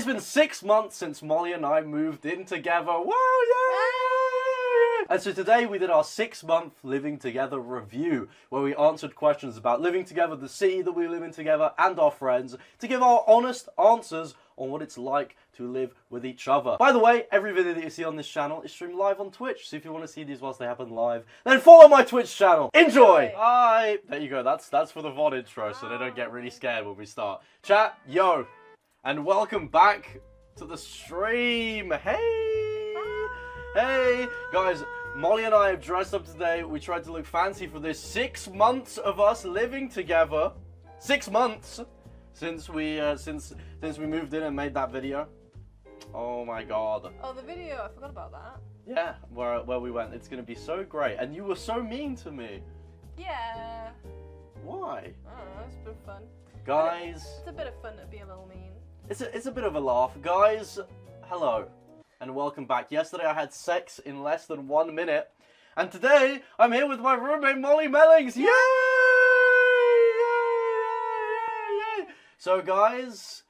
It's been 6 months since Molly and I moved in together. Woo, yay! And so today we did our 6-month living together review, where we answered questions about living together, the city that we live in together, and our friends, to give our honest answers on what it's like to live with each other. By the way, every video that you see on this channel is streamed live on Twitch, so if you want to see these whilst they happen live, then follow my Twitch channel. Enjoy! Bye! There you go, that's for the VOD intro, so they don't get really scared when we start. Chat, yo! And welcome back to the stream. Hey! Hey! Guys, Molly and I have dressed up today. We tried to look fancy for this 6 months of us living together. 6 months since we moved in and made that video. Oh my god. Oh, the video, I forgot about that. Yeah, where we went. It's gonna be so great. And you were so mean to me. Yeah. Why? I don't know, it's been fun. Guys. It's a bit of fun to be a little mean. It's a bit of a laugh. Guys, hello. And welcome back. Yesterday I had sex in less than 1 minute. And today I'm here with my roommate Molly Melinks. Yay! Yay! So guys,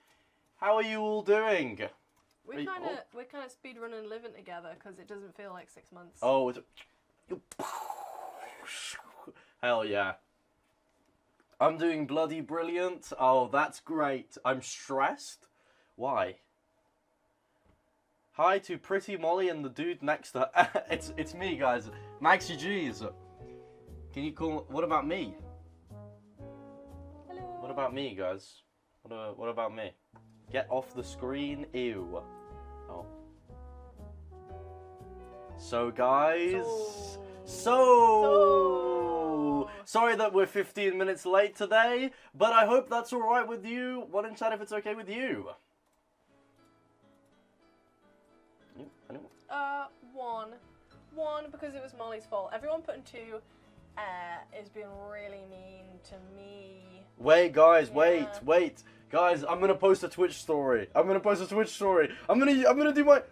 how are you all doing? We're kind of speed running living together because it doesn't feel like 6 months. Oh, hell yeah. I'm doing bloody brilliant. Oh, that's great. I'm stressed. Why? Hi to pretty Molly and the dude next to her. it's me, guys. MaxGGs. Can you call? What about me? Hello. What about me, guys? What about me? Get off the screen. Ew. Oh. So, guys. So. Sorry that we're 15 minutes late today, but I hope that's alright with you. One in chat if it's okay with you. One because it was Molly's fault. Everyone putting 2 is being really mean to me. Wait, guys, Yeah. wait. Guys, I'm gonna post a Twitch story. I'm gonna do my...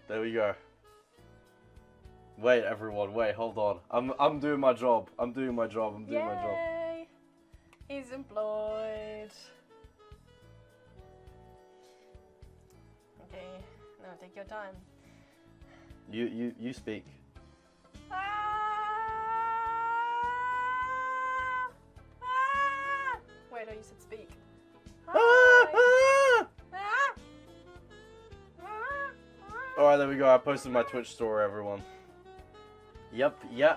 There we go. Wait, everyone, wait, hold on. I'm doing my job. I'm doing my job. Yay! He's employed. Okay, now take your time. You speak. Wait, no, you said speak. Alright, there we go. I posted my Twitch story, everyone. Yep. Yay!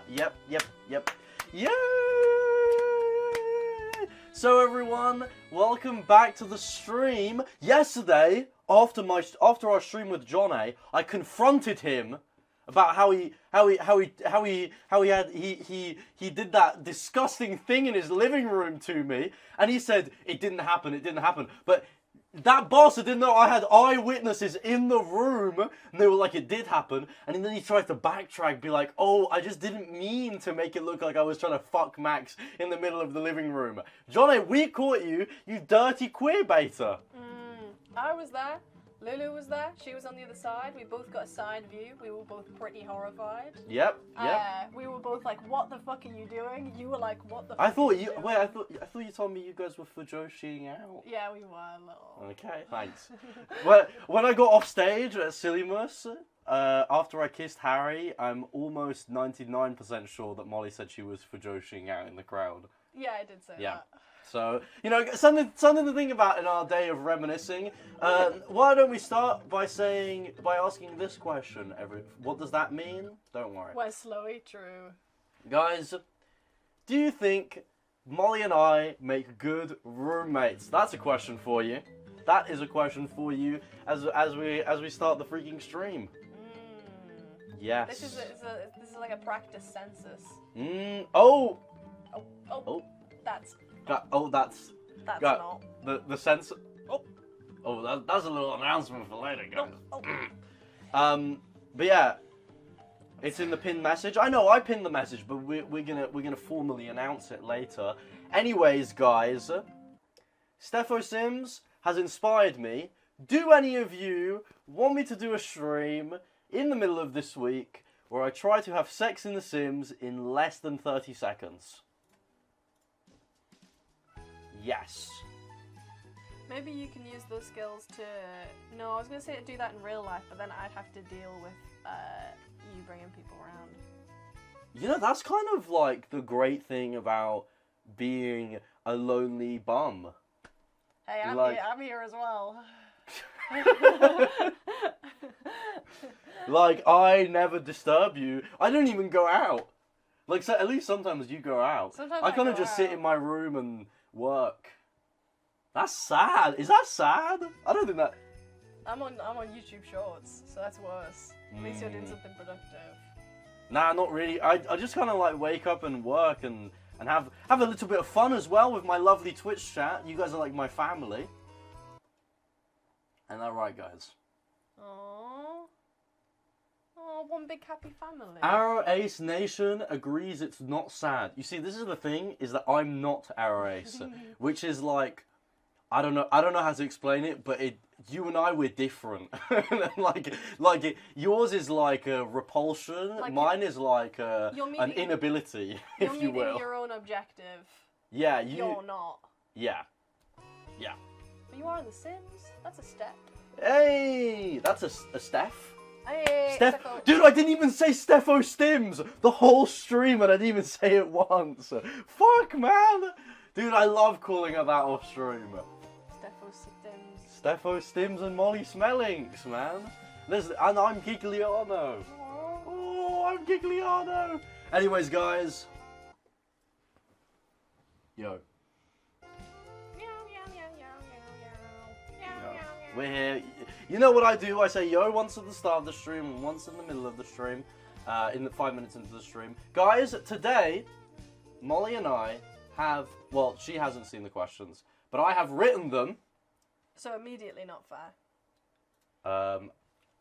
So everyone, welcome back to the stream. Yesterday, after our stream with Johnny, I confronted him about how he did that disgusting thing in his living room to me, and he said it didn't happen. But that bastard didn't know I had eyewitnesses in the room, and they were like, it did happen, and then he tried to backtrack, be like, oh, I just didn't mean to make it look like I was trying to fuck Max in the middle of the living room. Johnny, we caught you, you dirty queer baiter. I was there. Lulu was there. She was on the other side. We both got a side view. We were both pretty horrified. Yep. We were both like, "What the fuck are you doing?" You were like, "What the?" I fuck thought are you. doing? Wait, I thought you told me you guys were fujoshiing out. Yeah, we were a little. Okay, thanks. When I got off stage at sillymas, after I kissed Harry, I'm almost 99% sure that Molly said she was fujoshiing out in the crowd. Yeah, I did say that. So, you know, something to think about in our day of reminiscing. Why don't we start by asking this question? What does that mean? Don't worry. Wesley, true. Guys, do you think Molly and I make good roommates? That's a question for you. That is a question for you as we start the freaking stream. Yes. This is like a practice census. Oh. That's. That's not. The sense. That's a little announcement for later, guys. But yeah, it's in the pinned message. I know I pinned the message, but we're gonna formally announce it later. Anyways, guys, Steffo Sims has inspired me. Do any of you want me to do a stream in the middle of this week where I try to have sex in The Sims in less than 30 seconds? Yes. Maybe you can use those skills to... No, I was going to say to do that in real life, but then I'd have to deal with you bringing people around. You know, that's kind of like the great thing about being a lonely bum. Hey, I'm, like... here, I'm here as well. Like, I never disturb you. I don't even go out. Like, so at least sometimes you go out. Sometimes I kind of just sit in my room and work. That's sad. Is that sad? I don't think that... I'm on YouTube Shorts, so that's worse. At least you're doing something productive. Nah, not really. I just kind of like wake up and work and have a little bit of fun as well with my lovely Twitch chat. You guys are like my family. Ain't that right, guys? Aww. Oh, one big happy family. Arrow Ace Nation agrees it's not sad. You see, this is the thing, is that I'm not Arrow Ace, which is like, I don't know how to explain it, but you and I, we're different. Yours is like a repulsion, like mine is like an inability, if you will. You're meeting your own objective. Yeah, You're not. Yeah. Yeah. But you are in The Sims. That's a step. Hey! That's a Steph. Hey, Steph. Dude, I didn't even say Steffo Stims the whole stream and I didn't even say it once. Fuck, man! Dude, I love calling her that off stream. Steffo Stims and Molly Melinks, man. And I'm Gigliano. Oh, I'm Gigliano. Anyways, guys. Yo. We're here. You know what I do? I say yo once at the start of the stream and once in the middle of the stream. In the 5 minutes into the stream. Guys, today, Molly and I have... Well, she hasn't seen the questions. But I have written them. So immediately not fair.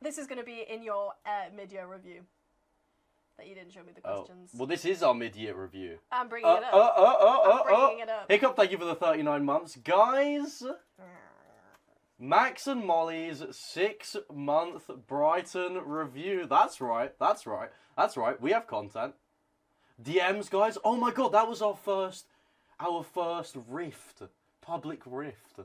This is going to be in your mid-year review. That you didn't show me the questions. Well, this is our mid-year review. I'm bringing it up. I'm bringing it up. Hiccup, thank you for the 39 months. Guys, Max and Molly's 6-month Brighton review. That's right. That's right. That's right. We have content. DMs, guys. Oh my god, that was our first rift. Public rift.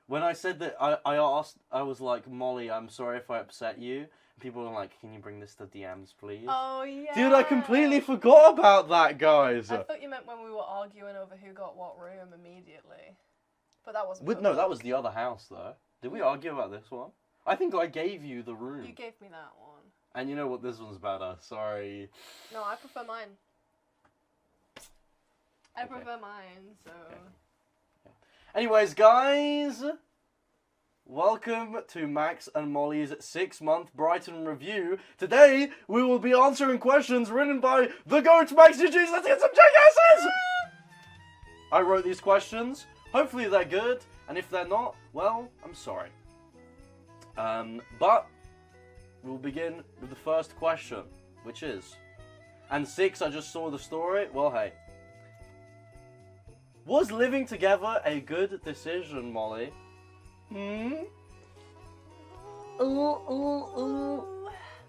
When I said that, I was like, Molly, I'm sorry if I upset you. People were like, can you bring this to DMs, please? Oh, yeah. Dude, I completely forgot about that, guys. I thought you meant when we were arguing over who got what room immediately. But that wasn't... No, that was the other house, though. Did we argue about this one? I think I gave you the room. You gave me that one. And you know what? This one's better. Sorry. No, I prefer mine. I prefer mine, so... Okay. Anyways, guys, welcome to Max and Molly's 6-month Brighton review. Today, we will be answering questions written by the GOAT MaxGGs. Let's get some JS's! I wrote these questions. Hopefully they're good, and if they're not, well, I'm sorry. But we'll begin with the first question, which is, and 6, I just saw the story. Well, hey. Was living together a good decision, Molly?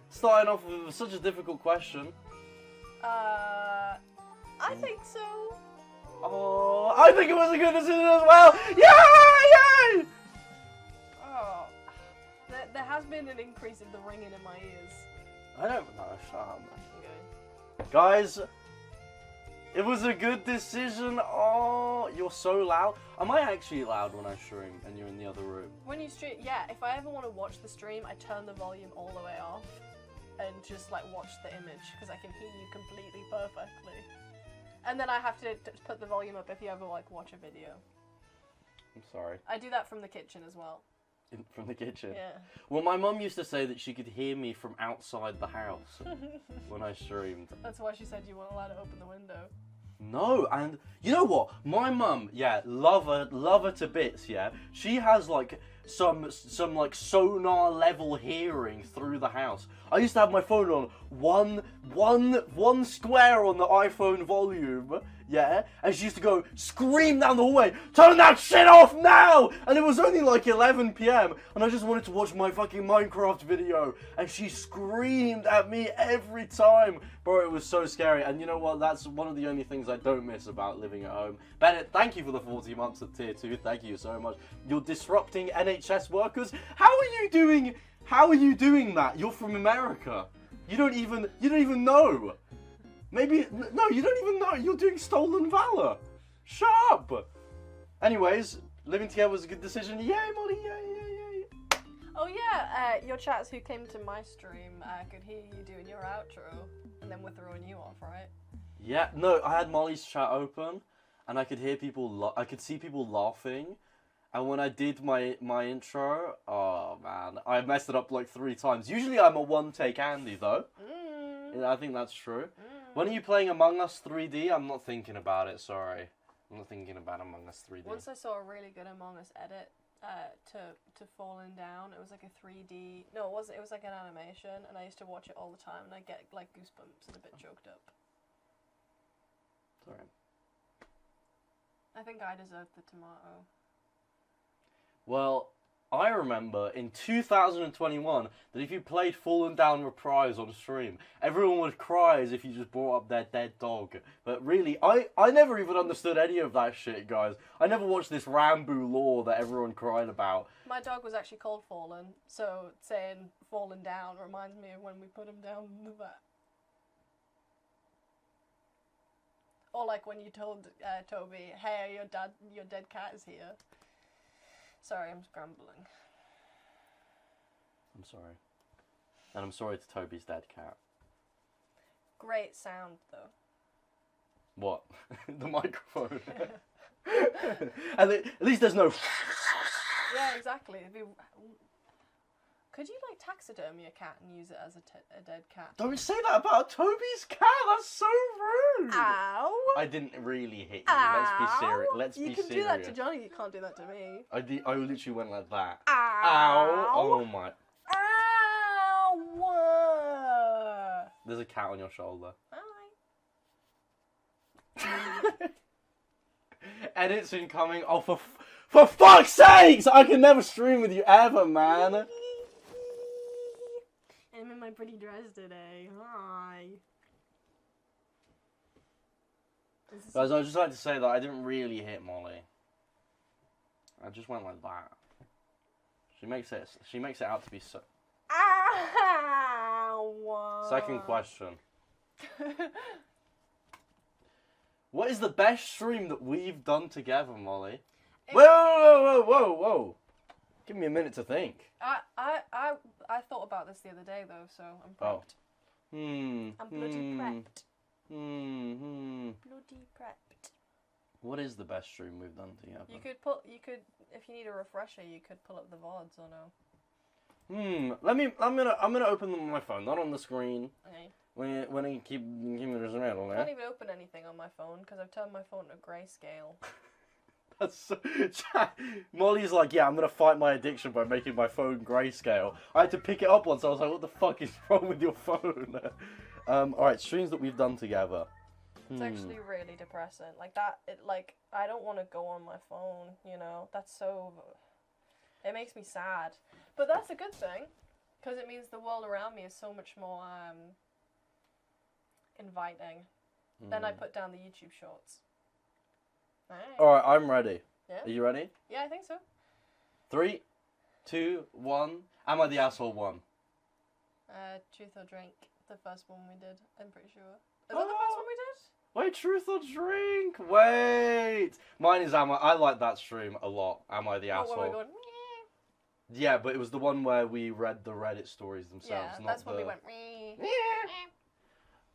Starting off with such a difficult question. I think so. Oh, I think it was a good decision as well. Yay! Oh, there has been an increase in the ringing in my ears. I don't know, Sham. Okay. Guys, it was a good decision. Oh, you're so loud. Am I actually loud when I stream and you're in the other room? When you stream, yeah. If I ever want to watch the stream, I turn the volume all the way off and just like watch the image because I can hear you completely perfectly. And then I have to put the volume up if you ever like watch a video. I'm sorry. I do that from the kitchen as well. From the kitchen? Yeah. Well, my mum used to say that she could hear me from outside the house when I streamed. That's why she said you weren't allowed to open the window. No, and you know what? My mum, yeah, love her to bits, yeah. She has like some like sonar level hearing through the house. I used to have my phone on one square on the iPhone volume yeah, and she used to go scream down the hallway, turn that shit off now! And it was only like 11 p.m. and I just wanted to watch my fucking Minecraft video, and she screamed at me every time. Bro, it was so scary, and you know what, that's one of the only things I don't miss about living at home. Bennett, thank you for the 40 months of tier 2, thank you so much. You're disrupting NHS workers. How are you doing that? You're from America. You don't even know. Maybe, no, you don't even know. You're doing stolen valor. Shut up. Anyways, living together was a good decision. Yay, Molly, yay. Oh yeah, your chats who came to my stream could hear you doing your outro, and then we're throwing you off, right? Yeah, no, I had Molly's chat open, and I could hear people, I could see people laughing, and when I did my intro, oh man, I messed it up like 3 times. Usually I'm a one-take Andy, though. Yeah, I think that's true. When are you playing Among Us 3D? I'm not thinking about it, sorry. I'm not thinking about Among Us 3D. Once I saw a really good Among Us edit to Fallen Down, it was like a 3D... No, it was like an animation, and I used to watch it all the time, and I get like goosebumps and a bit choked up. Sorry. I think I deserved the tomato. Well, I remember in 2021 that if you played Fallen Down Reprise on stream, everyone would cry as if you just brought up their dead dog. But really, I never even understood any of that shit, guys. I never watched this Rambo lore that everyone cried about. My dog was actually called Fallen, so saying Fallen Down reminds me of when we put him down in the vet. Or like when you told Toby, hey, your dead cat is here. Sorry, I'm scrambling. I'm sorry. And I'm sorry to Toby's dead cat. Great sound, though. What? The microphone. And at least there's no... Yeah, exactly. Could you, like, taxidermy a cat and use it as a dead cat? Don't say that about Toby's cat. That's so rude. Ow. I didn't really hit you. Ow. Let's be serious. Let's be serious. You can do that to Johnny. You can't do that to me. I literally went like that. Ow. Ow. Oh my. Ow. There's a cat on your shoulder. Hi. Edits incoming. Oh, for fuck's sakes! I can never stream with you ever, man. I'm in my pretty dress today. Hi. Guys, I'd just like to say that I didn't really hit Molly. I just went like that. She makes it out to be so. Ow. Second question. What is the best stream that we've done together, Molly? Whoa! Give me a minute to think. I thought about this the other day though, so I'm prepped. I'm bloody prepped. Bloody prepped. What is the best stream we've done together? You could, if you need a refresher, you could pull up the VODs or no. I'm gonna open them on my phone, not on the screen. Okay. When I keep this around, I can't even open anything on my phone because I've turned my phone to grayscale. That's so... Molly's like, yeah, I'm gonna fight my addiction by making my phone grayscale. I had to pick it up once. I was like, what the fuck is wrong with your phone? Alright, streams that we've done together. It's actually really depressing. I don't want to go on my phone, you know? That's so... It makes me sad. But that's a good thing, because it means the world around me is so much more, inviting. Then I put down the YouTube shorts. Nice. Alright, I'm ready. Yeah? Are you ready? Yeah, I think so. 3, 2, 1. Am I the asshole one? Truth or Drink. The first one we did, I'm pretty sure. Is that the first one we did? Wait, Truth or Drink? Wait! Mine is I like that stream a lot. Am I the asshole? When we're going, yeah, but it was the one where we read the Reddit stories themselves. yeah, not that's when we went,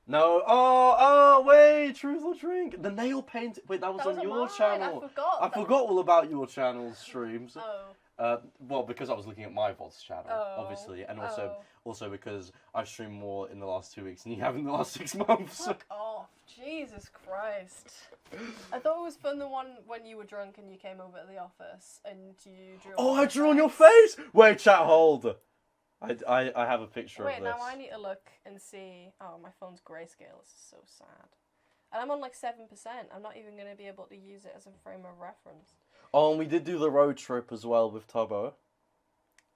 No, oh, wait, Truth or Drink. The nail paint. Wait, that was on your mine. channel. I forgot all about your channel's streams. Oh. Well, because I was looking at my VOD's channel, Oh. obviously, and also because I've streamed more in the last 2 weeks than you have in the last 6 months. Fuck off. Jesus Christ. I thought it was fun the one when you were drunk and you came over to the office and you drew Oh, on I drew on your face? Wait, chat, hold. I have a picture of this. Wait, now I need to look and see. Oh, my phone's grayscale. This is so sad. And I'm on like 7%. I'm not even going to be able to use it as a frame of reference. Oh, and we did do the road trip as well with Tubbo.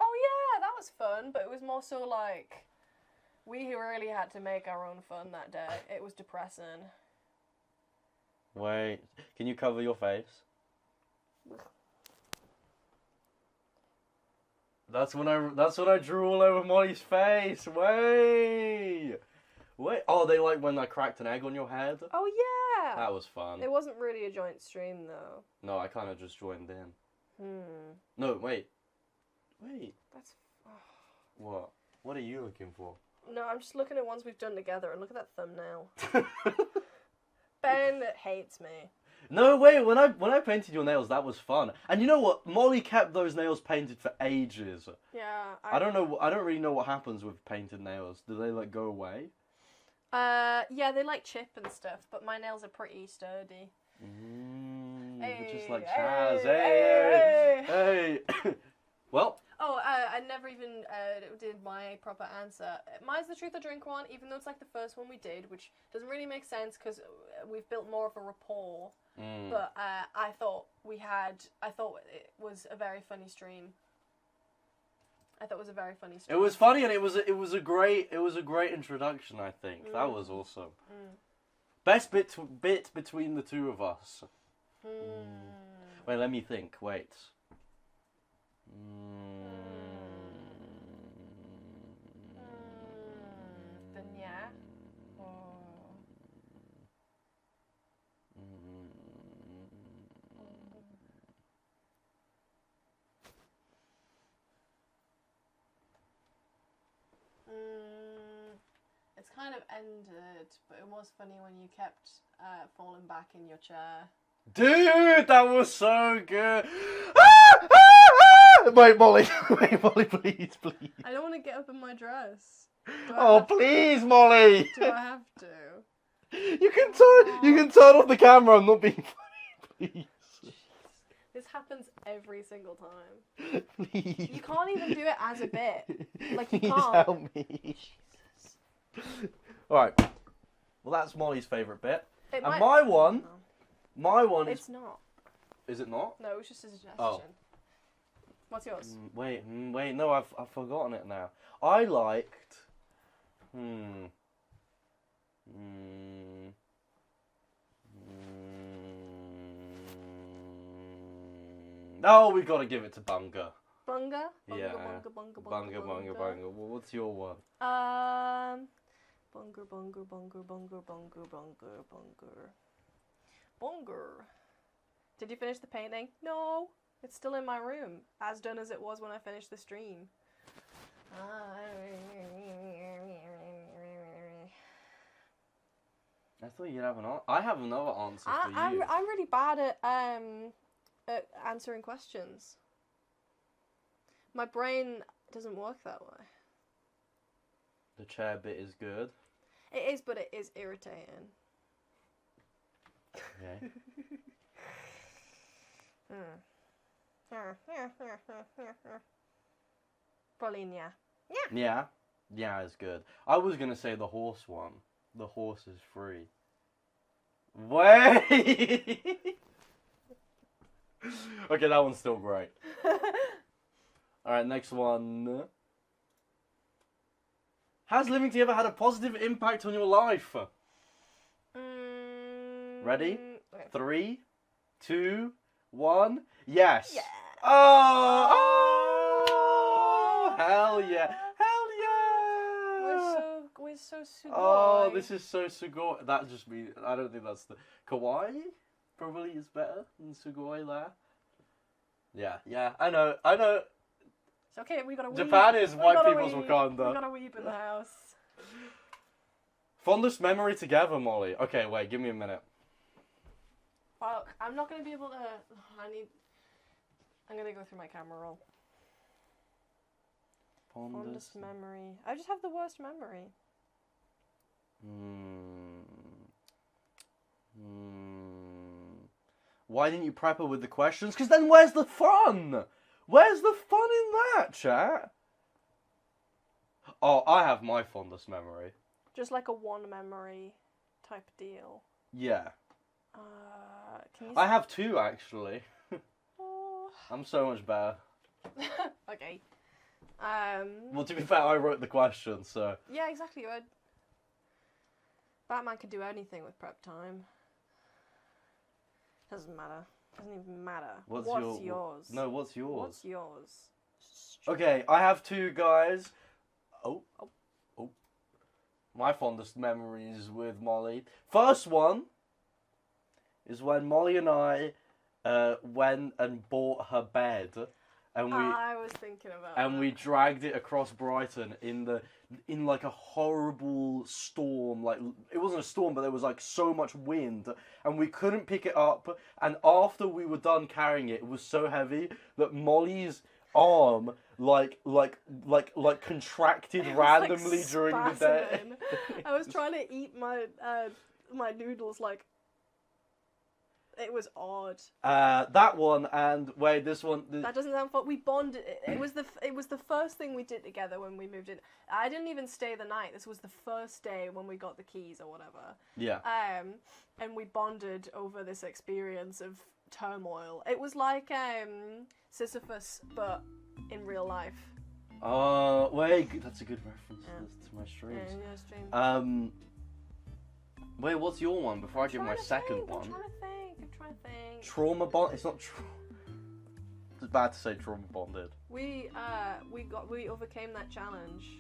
Oh yeah, that was fun, but it was more so like... We really had to make our own fun that day. It was depressing. Wait, can you cover your face? That's when I drew all over Molly's face. Wait. Oh, they like when I cracked an egg on your head. Oh yeah. That was fun. It wasn't really a joint stream though. No, I kind of just joined in. Hmm. No, wait. That's. What? What are you looking for? No, I'm just looking at ones we've done together, and look at that thumbnail. Ben hates me. No, wait, when I painted your nails, that was fun. And you know what? Molly kept those nails painted for ages. Yeah. I don't know. I don't really know what happens with painted nails. Do they like go away? Yeah, they like chip and stuff, but my nails are pretty sturdy. Just like Chaz. Hey. Well. Oh, I never even did my proper answer. Mine's the truth or drink one, even though it's like the first one we did, which doesn't really make sense because we've built more of a rapport. But I thought it was a very funny stream. It was funny, and it was a great introduction. I think that was awesome. Best bit between the two of us. Wait, let me think. Wait. Then yeah. It's kind of ended, but it was funny when you kept falling back in your chair. Dude, that was so good. Wait, Molly, please. I don't want to get up in my dress. Please, Molly. Do I have to? You can turn off the camera. I'm not being funny, please. This happens every single time. Please. You can't even do it as a bit. Like, you Please can't. help me. Jesus. Alright. Well, that's Molly's favourite bit. My one is... It's not. Is it not? No, it was just a suggestion. Oh. What's yours? Wait, no, I've forgotten it now. I liked... Oh, we gotta give it to Bunga. Bunga? Yeah. Bunga. Well, what's your one? Bunger. Did you finish the painting? No. It's still in my room, as done as it was when I finished the stream. I thought you'd have an answer. I have another answer for you. I'm really bad at answering questions. My brain doesn't work that way. The chair bit is good. It is, but it is irritating. Okay. Probably yeah. Yeah, it's good. I was gonna say the horse one. The horse is free. Wait! Okay, that one's still great. Alright, next one. Has living together had a positive impact on your life? Ready? Okay. 3, 2, 1. Yes! Yeah. Oh! Hell yeah! We're so sugoi. Oh, this is so sugoi. That just means, I don't think that's the... Kawaii probably is better than sugoi there. Yeah, I know. It's okay, we got a weeb. Japan is white people's Wakanda. We got a weeb in the house. Fondest memory together, Molly. Okay, wait, give me a minute. Fuck, I'm not going to be able to... I'm going to go through my camera roll. Fondest memory. I just have the worst memory. Why didn't you prep her with the questions? Because then where's the fun? Where's the fun in that, chat? Oh, I have my fondest memory. Just like a one memory type deal. Yeah. Can you I have 2 actually. Oh. I'm so much better. Okay. Well, to be fair, I wrote the question, so. Yeah, exactly. You would. Batman could do anything with prep time. Doesn't matter. Doesn't even matter. What's yours? No, what's yours? What's yours? Okay, I have 2, guys. Oh. My fondest memories with Molly. First one is when Molly and I went and bought her bed, and I was thinking about and that. we dragged it across Brighton in like a horrible storm. Like, it wasn't a storm, but there was like so much wind, and we couldn't pick it up. And after we were done carrying it, it was so heavy that Molly's arm like contracted randomly like during the day. I was trying to eat my my noodles, like, it was odd. That one, and wait, this one. That doesn't sound fun. We bonded. It was the first thing we did together when we moved in. I didn't even stay the night. This was the first day when we got the keys or whatever. Yeah. And we bonded over this experience of turmoil. It was like Sisyphus, but in real life. Wait, that's a good reference to my streams. Yeah, stream. Wait, what's your one before I give my second one? I'm trying to think. Trauma bond? It's not trauma. It's bad to say trauma bonded. We overcame that challenge.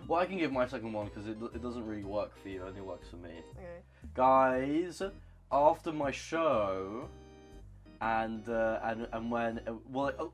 Well, I can give my second one because it doesn't really work for you. It only works for me. Okay. Guys, after my show, and when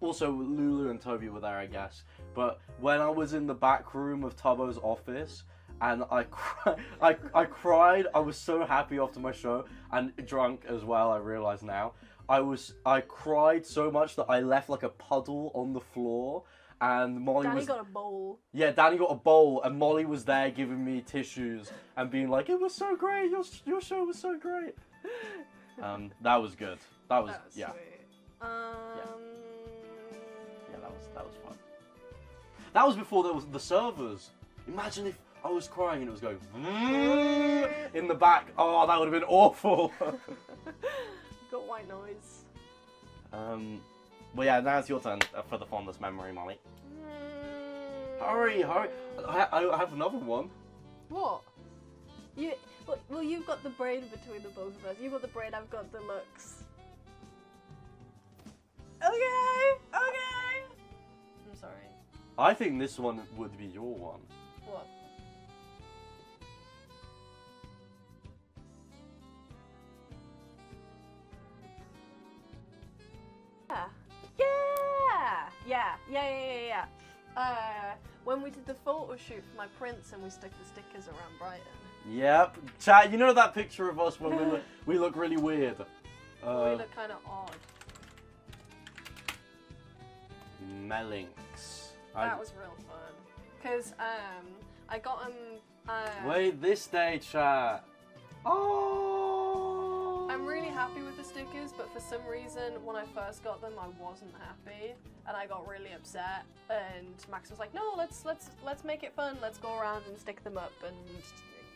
also Lulu and Toby were there, I guess. But when I was in the back room of Tubbo's office, and I cried. I was so happy after my show, and drunk as well. I realise now. I cried so much that I left like a puddle on the floor, and Danny got a bowl. Yeah, Danny got a bowl, and Molly was there giving me tissues and being like, "It was so great. Your show was so great." That was good. That was yeah. Sweet. Yeah, that was fun. That was before there was the servers. Imagine if I was crying and it was going in the back. Oh, that would have been awful. Got white noise. Well, yeah, now it's your turn for the fondest memory, Molly. Hurry! I have another one. What? Well, you've got the brain between the both of us. You've got the brain, I've got the looks. Okay. I'm sorry. I think this one would be your one. What? Yeah. When we did the photo shoot for my prints and we stuck the stickers around Brighton. Yep. Chat, you know that picture of us when we look really weird? We look kind of odd. Melinks. That was real fun. Because I got them... Wait, this day, chat. Oh! I'm really happy with the stickers, but for some reason, when I first got them, I wasn't happy, and I got really upset. And Max was like, "No, let's make it fun. Let's go around and stick them up, and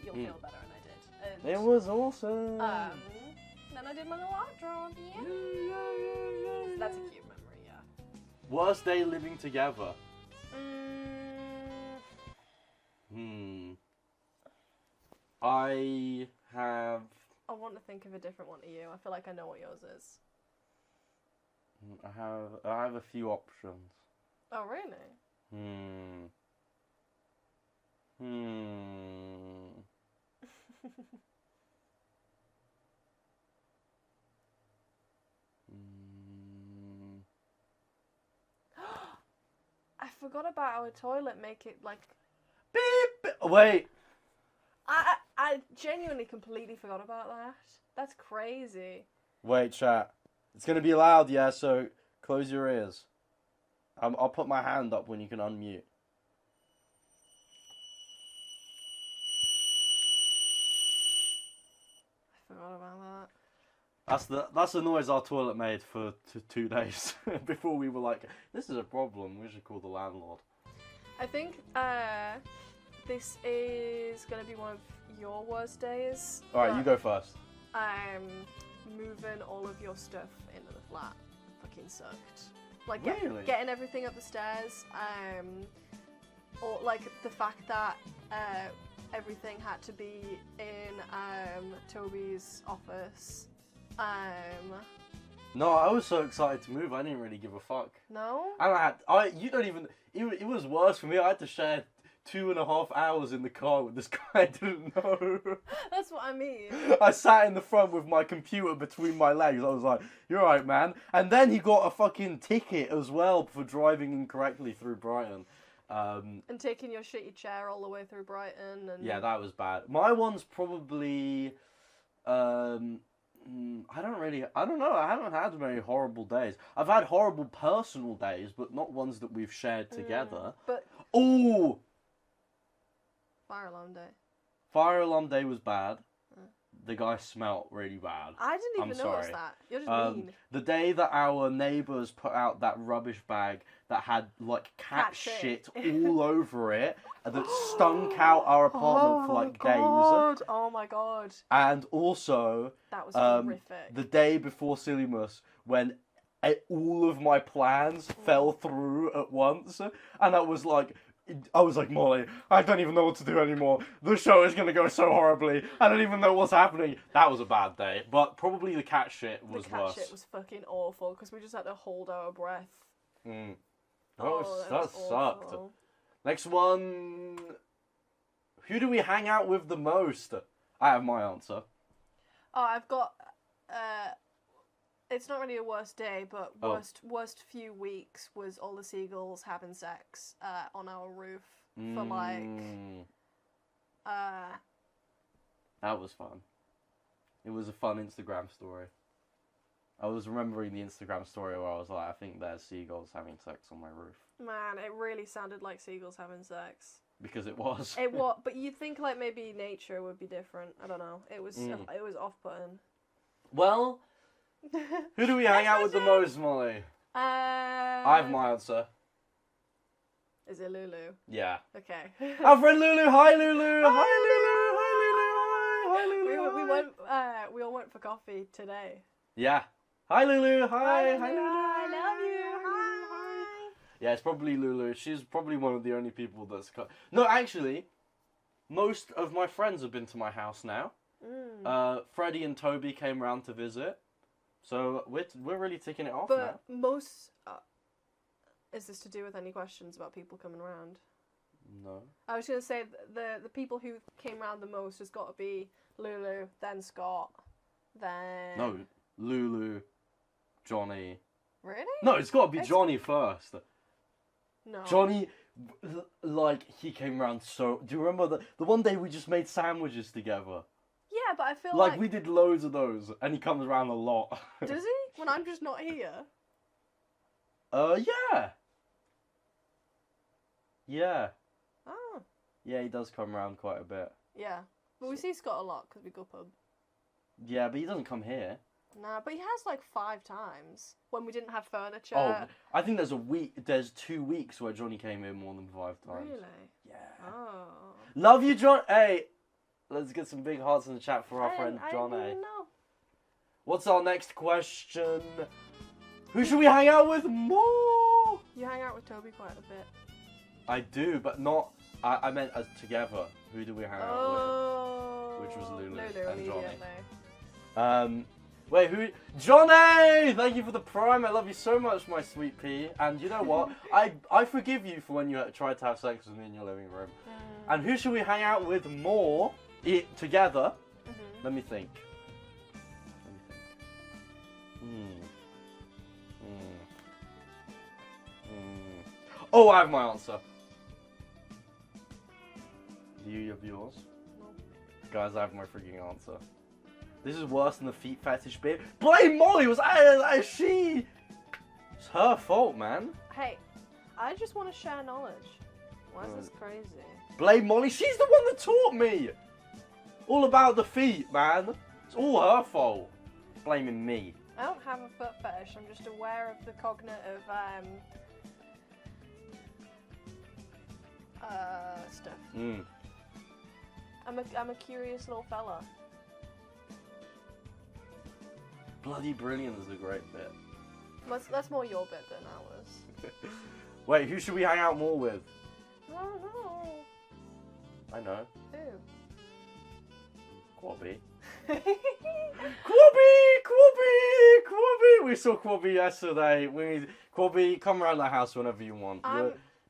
you'll feel better." And I did. And, it was awesome. Then I did my little art drawing. Yeah. That's a cute memory. Yeah. Worst day living together. I want to think of a different one to you. I feel like I know what yours is. I have a few options. Oh, really? I forgot about our toilet. Make it like... Beep! Wait. I genuinely completely forgot about that. That's crazy. Wait, chat. It's gonna be loud, yeah, so close your ears. I'll put my hand up when you can unmute. I forgot about that. That's the noise our toilet made for 2 days before we were like, this is a problem, we should call the landlord. I think this is going to be one of your worst days. Alright, you go first. Moving all of your stuff into the flat fucking sucked. Like, Really? getting everything up the stairs, or like the fact that everything had to be in Toby's office. No, I was so excited to move, I didn't really give a fuck. No? And it was worse for me. I had to share 2.5 hours in the car with this guy I didn't know. That's what I mean. I sat in the front with my computer between my legs. I was like, you're right, man. And then he got a fucking ticket as well for driving incorrectly through Brighton. And taking your shitty chair all the way through Brighton. And Yeah, that was bad. My one's probably... I don't know. I haven't had very horrible days. I've had horrible personal days, but not ones that we've shared together. But... Oh! Fire alarm day. Fire alarm day was bad. The guy smelt really bad. I didn't even notice that. You're just mean. The day that our neighbours put out that rubbish bag that had like cat shit all over it, and that stunk out our apartment for like days. Oh my god. And also, that was horrific. The day before Sillymas, when all of my plans fell through at once, and I was like, Molly, I don't even know what to do anymore. The show is going to go so horribly. I don't even know what's happening. That was a bad day. But probably the cat shit was worse. The cat shit was fucking awful because we just had to hold our breath. That Awful. sucked. Next one. Who do we hang out with the most? I have my answer. Oh, I've got... it's not really a worst day, but worst few weeks was all the seagulls having sex on our roof for like... That was fun. It was a fun Instagram story. I was remembering the Instagram story where I was like, I think there's seagulls having sex on my roof. Man, it really sounded like seagulls having sex. Because it was. It was, but you'd think like maybe nature would be different. I don't know. It was off-putting. Well... Who do we hang out with the most, Molly? I have my answer. Is it Lulu? Yeah. Okay. Our friend Lulu. Hi, Lulu. Hi, Lulu. Hi, Lulu. We all went for coffee today. Yeah. Hi, Lulu. Hi, Lulu. I love you. Hi. Yeah, it's probably Lulu. She's probably one of the only people that's... No, actually, most of my friends have been to my house now. Freddie and Toby came round to visit. So we're really ticking it off now. But most... is this to do with any questions about people coming around? No. I was going to say the people who came around the most has got to be Lulu, then Scott, then... No, Lulu, Johnny... Really? No, it's got to be Johnny first. No. Johnny, like, he came around so... Do you remember the one day we just made sandwiches together? Yeah, but I feel like... we did loads of those, and he comes around a lot. Does he? When I'm just not here? Yeah. Yeah. Oh. Yeah, he does come around quite a bit. Yeah. But we see Scott a lot, because we go pub. Yeah, but he doesn't come here. Nah, but he has like 5 times. When we didn't have furniture. Oh, I think there's 2 weeks where Johnny came in more than 5 times. Really? Yeah. Oh. Love you, John. Hey, let's get some big hearts in the chat for our friend Johnny. I didn't know. What's our next question? Who should we hang out with more? You hang out with Toby quite a bit. I do, but not... I meant as together. Who do we hang out with? Which was Lulu and Johnny. Wait, who? Johnny! Thank you for the prime. I love you so much, my sweet pea. And you know what? I forgive you for when you tried to have sex with me in your living room. And who should we hang out with more together? Let me think. Oh, I have my answer. Do you have yours? No. Guys, I have my freaking answer. This is worse than the feet fetish bit. Blame Molly! She... It's her fault, man. Hey, I just want to share knowledge. Why is this crazy? Blame Molly. She's the one that taught me. All about the feet, man. It's all her fault. Blaming me. I don't have a foot fetish. I'm just aware of the cognitive stuff. I'm a curious little fella. Bloody brilliant is a great bit. That's more your bit than ours. Wait, who should we hang out more with? I don't know. I know. Who? Quabby. Quabby! We saw Quabby yesterday. Quabby, come around the house whenever you want.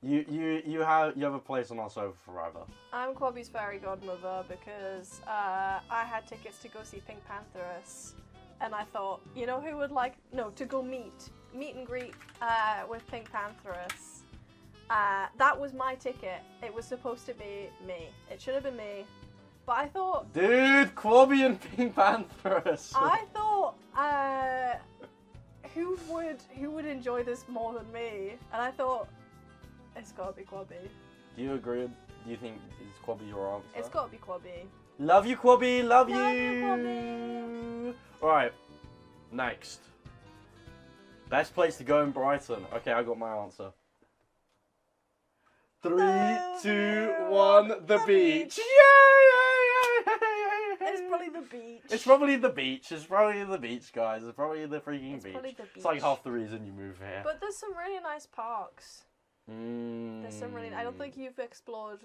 You have a place on our sofa forever. I'm Quabby's fairy godmother because I had tickets to go see Pink Pantheress, and I thought, you know who would like to go meet and greet with Pink Pantheress. That was my ticket. It was supposed to be me. It should have been me. But I thought... Dude, Quabby and Pink Pantheress. I thought, who would enjoy this more than me? And I thought, it's gotta be Quabby. Do you agree? Do you think is Quabby your answer? It's gotta be Quabby. Love you, Quabby. Love you. Quabby. Alright, next. Best place to go in Brighton. Okay, I got my answer. 3, 2, 1, the beach. Yay! It's probably the beach. It's probably the beach. It's probably the beach, guys. It's probably the freaking beach. Probably the beach. It's like half the reason you move here. But there's some really nice parks. There's some really... I don't think you've explored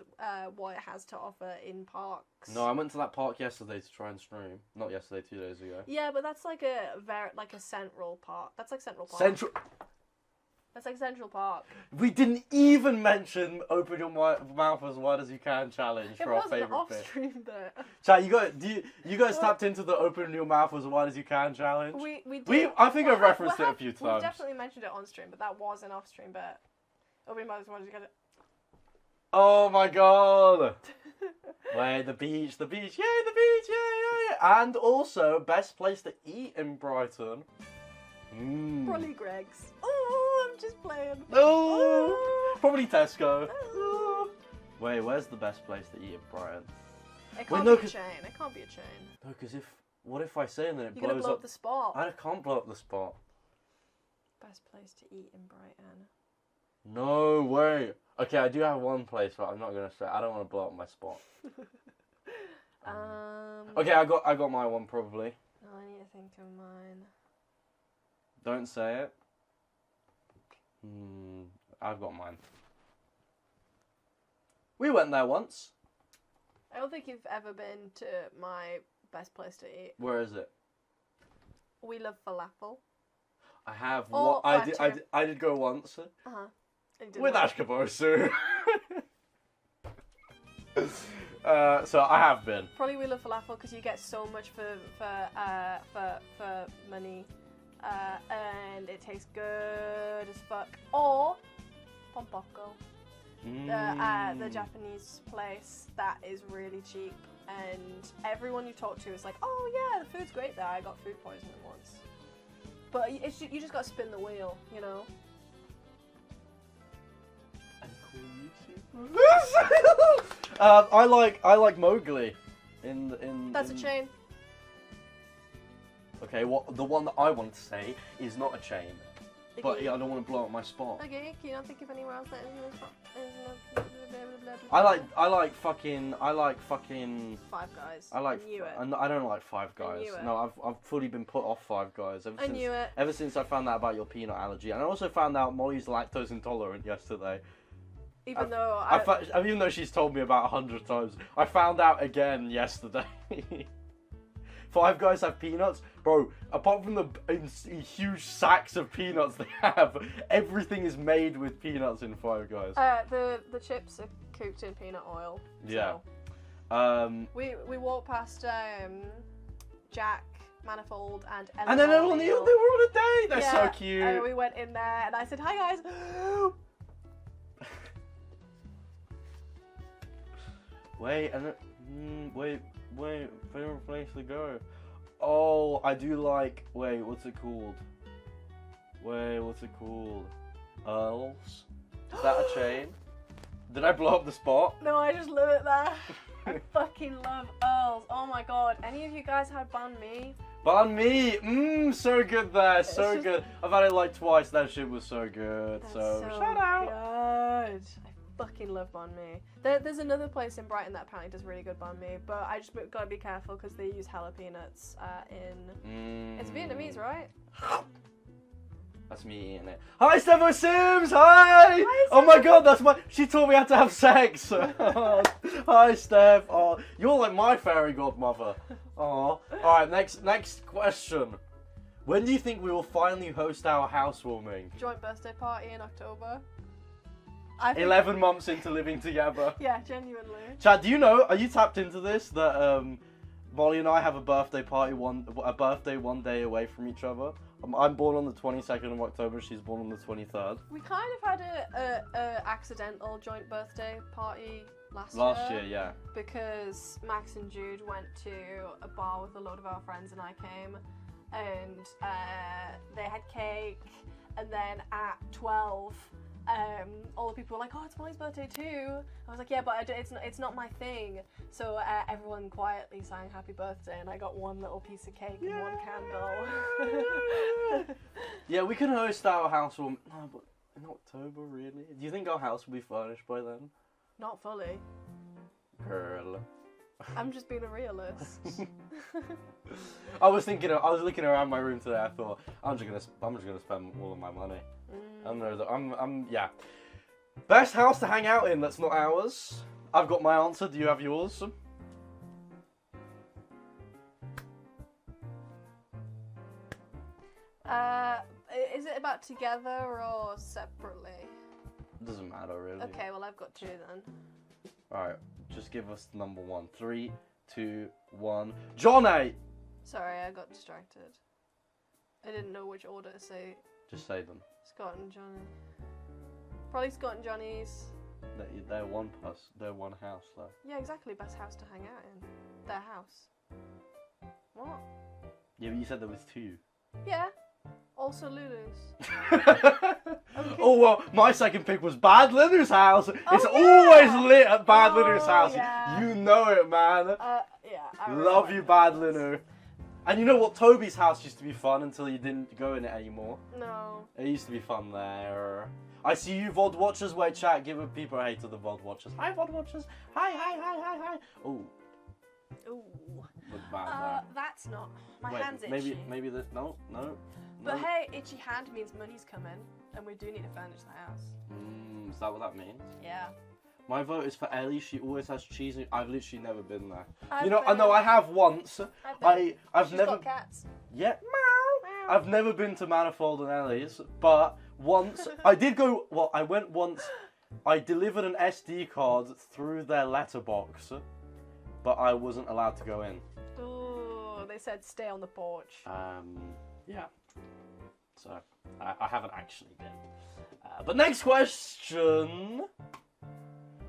what it has to offer in parks. No, I went to that park yesterday to try and stream. Not yesterday, 2 days ago. Yeah, but that's like a central park. That's like Central Park. That's like Central Park. We didn't even mention open your mouth as wide as you can challenge for our favourite bit. It wasn't off-stream though. Chat, you guys tapped into the open your mouth as wide as you can challenge? We did. I think I've referenced it a few times. We definitely mentioned it on stream, but that was an off-stream bit. Open your mouth as wide as you can. Oh my god! Wait, the beach, yay, the beach, yay! And also, best place to eat in Brighton. Probably Greg's. Oh, I'm just playing. Oh, probably Tesco. Oh. Wait, where's the best place to eat in Brighton? It can't be a chain. It can't be a chain. No, because what if I say and then it You're blows blow up the spot. I can't blow up the spot. Best place to eat in Brighton. No way. Okay, I do have one place, but I'm not gonna say. I don't want to blow up my spot. Okay, I got my one probably. Oh, I need to think of mine. Don't say it. I've got mine. We went there once. I don't think you've ever been to my best place to eat. Where is it? We love falafel. I have. Oh, I did go once. With Ash. Ashkabosu. So I have been. Probably we love falafel because you get so much for money. And it tastes good as fuck. Or Pompoko, the Japanese place that is really cheap, and everyone you talk to is like, "Oh yeah, the food's great there. I got food poisoning once." But you just got to spin the wheel, you know. I like Mowgli. That's a chain. Okay, the one that I want to say is not a chain, but yeah, I don't want to blow up my spot. Okay, can you not think of anywhere else that is I like fucking Five Guys. I knew it. I don't like Five Guys. knew it. No, I've fully been put off Five Guys knew it. Ever since I found out about your peanut allergy, and I also found out Molly's lactose intolerant yesterday. Even though even though she's told me about 100 times, I found out again yesterday. Five Guys have peanuts, bro. Apart from the huge sacks of peanuts they have, everything is made with peanuts in Five Guys. The chips are cooked in peanut oil. Yeah. So. We walked past Jack, Manifold, and Ellen. And then they were on a date. They're so cute. And we went in there, and I said, "Hi guys." Wait, favorite place to go? Oh, I do like, what's it called? Earls? Is that a chain? Did I blow up the spot? No, I just love it there. I fucking love Earls. Oh my god. Any of you guys had banh mi? Banh mi! So good there, good. I've had it like twice, that shit was so good. So shout out! Good. I fucking love banh mi. There's another place in Brighton that apparently does really good banh mi, but I just gotta be careful because they use jalapenos in. It's Vietnamese, right? That's me eating it. Hi, Steph Sims! Hi! Oh my god, that's my. She taught me how to have sex. Hi, Steph. Oh, you're like my fairy godmother. Oh. Alright, next question. When do you think we will finally host our housewarming? Joint birthday party in October. 11 months into living together. Yeah, genuinely. Chad, do you know, are you tapped into this? That Molly and I have a birthday party one day away from each other. I'm born on the 22nd of October, she's born on the 23rd. We kind of had a accidental joint birthday party last year. Year, yeah. Because Max and Jude went to a bar with a load of our friends and I came. And they had cake, and then at 12, all the people were like, "Oh, it's Molly's birthday too." I was like, "Yeah, but it's not my thing." So everyone quietly sang "Happy Birthday," and I got one little piece of cake and one candle. Yeah, we can host our housewarming. No, but in October, really? Do you think our house will be furnished by then? Not fully. Girl. I'm just being a realist. I was looking around my room today. I thought I'm just gonna spend all of my money. Yeah. Best house to hang out in that's not ours. I've got my answer. Do you have yours? Is it about together or separately? Doesn't matter really. Okay, well I've got two then. All right, just give us number one. 3, 2, 1. Johnny. Sorry, I got distracted. I didn't know which order to say. Just say them. Scott and Johnny. Probably Scott and Johnny's. They're one house though. Yeah, exactly. Best house to hang out in. Their house. What? Yeah, but you said there was 2. Yeah. Also Lulu's. Okay. Oh well, my second pick was Bad Linner's house. It's always lit at Bad Linner's house. Yeah. You know it, man. Yeah. I Love you, Bad Linner. And you know what? Toby's house used to be fun until you didn't go in it anymore. No. It used to be fun there. I see you VOD watchers. Wait, chat. Give people a hate to the VOD watchers. Hi, VOD watchers. Hi. Oh. Ooh. Look bad there. That's not. My Wait, hand's itchy. Maybe this. No. But hey, itchy hand means money's coming, and we do need to furnish the house. Is that what that means? Yeah. My vote is for Ellie. She always has cheese. I've literally never been there. I know I have once. I've She's never. got cats. Yeah. Meow. I've never been to Manifold and Ellie's, but once I did go. Well, I went once. I delivered an SD card through their letterbox, but I wasn't allowed to go in. Ooh, they said stay on the porch. Yeah. So I haven't actually been. But next question.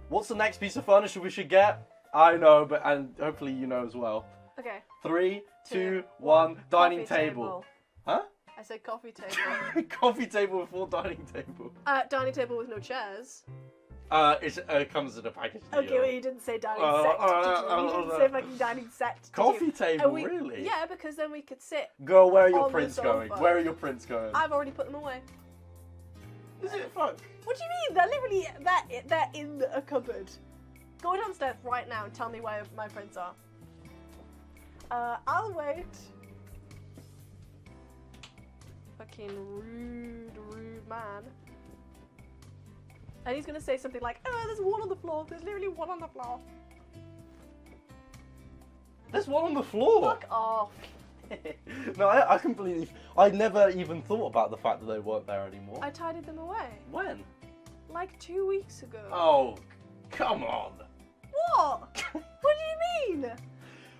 What's the next piece of furniture we should get? I know, and hopefully you know as well. Okay. 3, 2, 1. Dining table. Huh? I said coffee table. Coffee table before dining table. Dining table with no chairs. It comes in a package deal. Okay, well you didn't say dining set. You didn't say fucking dining set. Coffee table, really? Yeah, because then we could sit. Girl, where are your on the prints going? sofa. Where are your prints going? I've already put them away. Is it fun? What do you mean? They're literally they're in a cupboard. Go downstairs right now and tell me where my prints are. I'll wait. Fucking rude man. And he's gonna say something like, "Oh, there's one on the floor. There's literally one on the floor." There's one on the floor. Fuck off. No, I completely. I never even thought about the fact that they weren't there anymore. I tidied them away. When? Like 2 weeks ago. Oh, come on. What? What do you mean?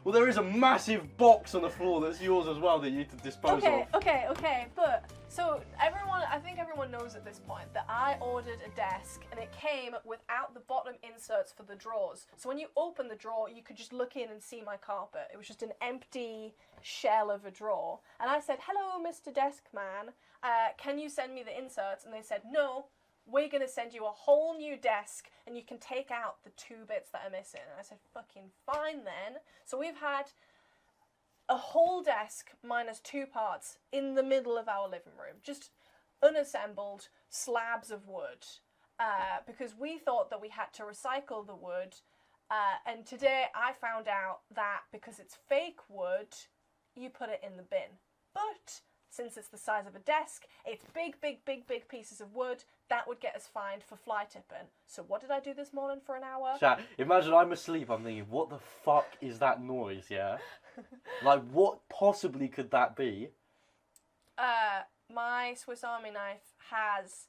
Well, there is a massive box on the floor that's yours as well that you need to dispose of. Okay, but so I think everyone knows at this point that I ordered a desk and it came without the bottom inserts for the drawers. So when you open the drawer, you could just look in and see my carpet. It was just an empty shell of a drawer. And I said, "Hello, Mr. Desk Man, can you send me the inserts?" And they said, "No, we're going to send you a whole new desk and you can take out the 2 bits that are missing." And I said, "Fucking fine then." So we've had a whole desk minus 2 parts in the middle of our living room. Just unassembled slabs of wood. because we thought that we had to recycle the wood. And today I found out that because it's fake wood, you put it in the bin. But since it's the size of a desk, it's big pieces of wood, that would get us fined for fly tipping. So what did I do this morning for an hour? Chat, imagine I'm asleep, I'm thinking, what the fuck is that noise, yeah? Like, what possibly could that be? My Swiss Army knife has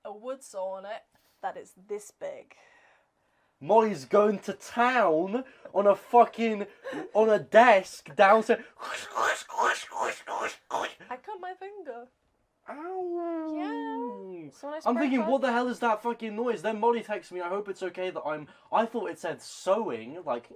a wood saw on it that is this big. Molly's going to town on on a desk downstairs. I cut my finger. Ow. Yeah. So I'm thinking, what the hell is that fucking noise? Then Molly texts me, I hope it's okay that I thought it said sewing, like,